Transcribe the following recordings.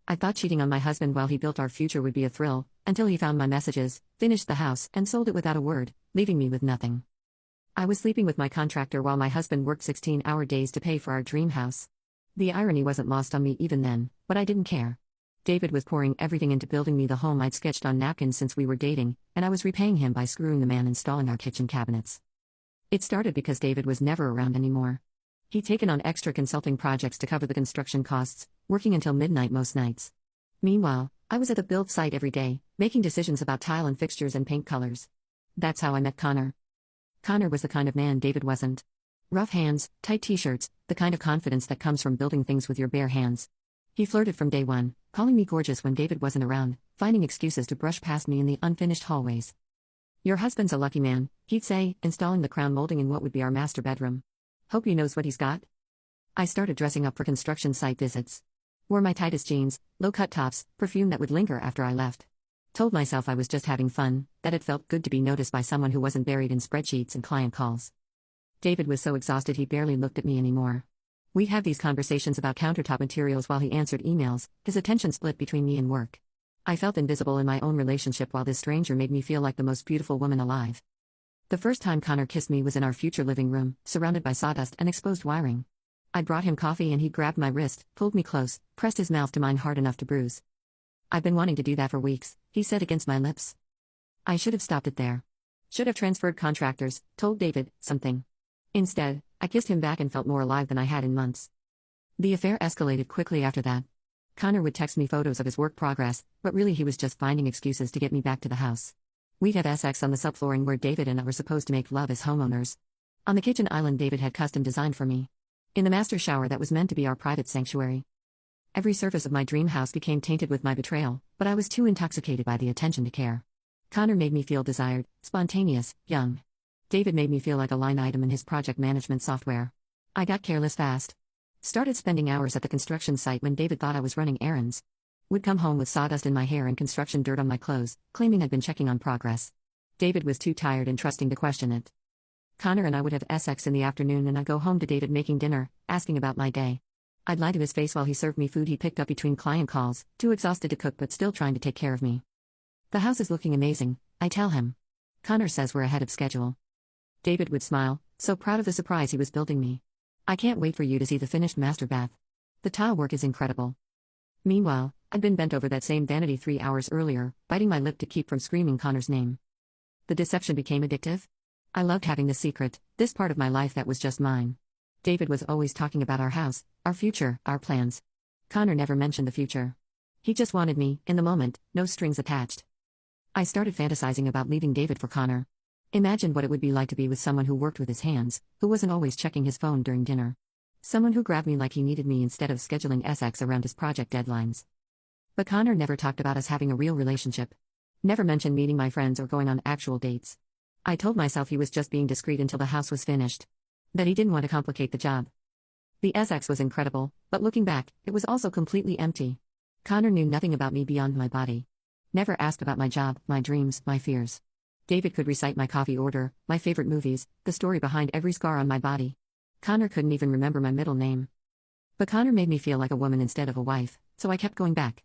I thought cheating on my husband while he built our future would be a thrill, until he found my messages, finished the house, and sold it without a word, leaving me with nothing. I was sleeping with my contractor while my husband worked 16-hour days to pay for our dream house. The irony wasn't lost on me even then, but I didn't care. David was pouring everything into building me the home I'd sketched on napkins since we were dating, and I was repaying him by screwing the man installing our kitchen cabinets. It started because David was never around anymore. He'd taken on extra consulting projects to cover the construction costs, working until midnight most nights. Meanwhile, I was at the build site every day, making decisions about tile and fixtures and paint colors. That's how I met Connor. Connor was the kind of man David wasn't. Rough hands, tight t-shirts, the kind of confidence that comes from building things with your bare hands. He flirted from day one, calling me gorgeous when David wasn't around, finding excuses to brush past me in the unfinished hallways. "Your husband's a lucky man," he'd say, installing the crown molding in what would be our master bedroom. "Hope he knows what he's got." I started dressing up for construction site visits. Wore my tightest jeans, low-cut tops, perfume that would linger after I left. Told myself I was just having fun, that it felt good to be noticed by someone who wasn't buried in spreadsheets and client calls. David was so exhausted he barely looked at me anymore. We'd have these conversations about countertop materials while he answered emails, his attention split between me and work. I felt invisible in my own relationship while this stranger made me feel like the most beautiful woman alive. The first time Connor kissed me was in our future living room, surrounded by sawdust and exposed wiring. I brought him coffee and he grabbed my wrist, pulled me close, pressed his mouth to mine hard enough to bruise. "I've been wanting to do that for weeks," he said against my lips. I should have stopped it there. Should have transferred contractors, told David something. Instead, I kissed him back and felt more alive than I had in months. The affair escalated quickly after that. Connor would text me photos of his work progress, but really he was just finding excuses to get me back to the house. We'd have sex on the subflooring where David and I were supposed to make love as homeowners. On the kitchen island David had custom designed for me. In the master shower that was meant to be our private sanctuary. Every surface of my dream house became tainted with my betrayal, but I was too intoxicated by the attention to care. Connor made me feel desired, spontaneous, young. David made me feel like a line item in his project management software. I got careless fast. Started spending hours at the construction site when David thought I was running errands. Would come home with sawdust in my hair and construction dirt on my clothes, claiming I'd been checking on progress. David was too tired and trusting to question it. Connor and I would have sex in the afternoon and I'd go home to David making dinner, asking about my day. I'd lie to his face while he served me food he picked up between client calls, too exhausted to cook but still trying to take care of me. "The house is looking amazing," I tell him. "Connor says we're ahead of schedule." David would smile, so proud of the surprise he was building me. "I can't wait for you to see the finished master bath. The tile work is incredible." Meanwhile, I'd been bent over that same vanity 3 hours earlier, biting my lip to keep from screaming Connor's name. The deception became addictive. I loved having this secret, this part of my life that was just mine. David was always talking about our house, our future, our plans. Connor never mentioned the future. He just wanted me, in the moment, no strings attached. I started fantasizing about leaving David for Connor. Imagined what it would be like to be with someone who worked with his hands, who wasn't always checking his phone during dinner. Someone who grabbed me like he needed me instead of scheduling sex around his project deadlines. But Connor never talked about us having a real relationship. Never mentioned meeting my friends or going on actual dates. I told myself he was just being discreet until the house was finished. That he didn't want to complicate the job. The sex was incredible, but looking back, it was also completely empty. Connor knew nothing about me beyond my body. Never asked about my job, my dreams, my fears. David could recite my coffee order, my favorite movies, the story behind every scar on my body. Connor couldn't even remember my middle name. But Connor made me feel like a woman instead of a wife, so I kept going back.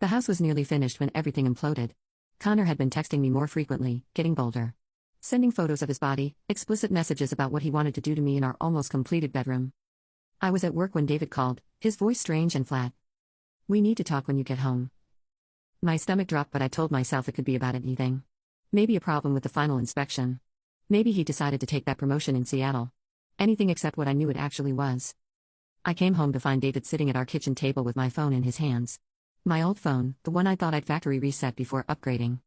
The house was nearly finished when everything imploded. Connor had been texting me more frequently, getting bolder. Sending photos of his body, explicit messages about what he wanted to do to me in our almost completed bedroom. I was at work when David called, his voice strange and flat. "We need to talk when you get home." My stomach dropped, but I told myself it could be about anything. Maybe a problem with the final inspection. Maybe he decided to take that promotion in Seattle. Anything except what I knew it actually was. I came home to find David sitting at our kitchen table with my phone in his hands. My old phone, the one I thought I'd factory reset before upgrading.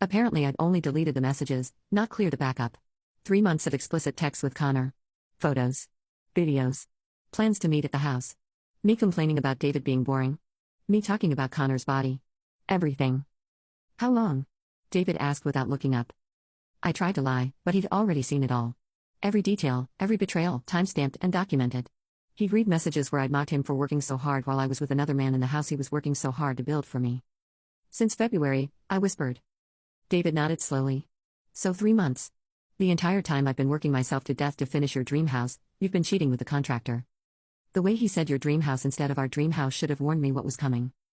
Apparently I'd only deleted the messages, not cleared the backup. 3 months of explicit texts with Connor. Photos. Videos. Plans to meet at the house. Me complaining about David being boring. Me talking about Connor's body. Everything. "How long?" David asked without looking up. I tried to lie, but he'd already seen it all. Every detail, every betrayal, time-stamped and documented. He'd read messages where I'd mocked him for working so hard while I was with another man in the house he was working so hard to build for me. "Since February," I whispered. David nodded slowly. "So 3 months. The entire time I've been working myself to death to finish your dream house, you've been cheating with the contractor." The way he said your dream house instead of our dream house should have warned me what was coming.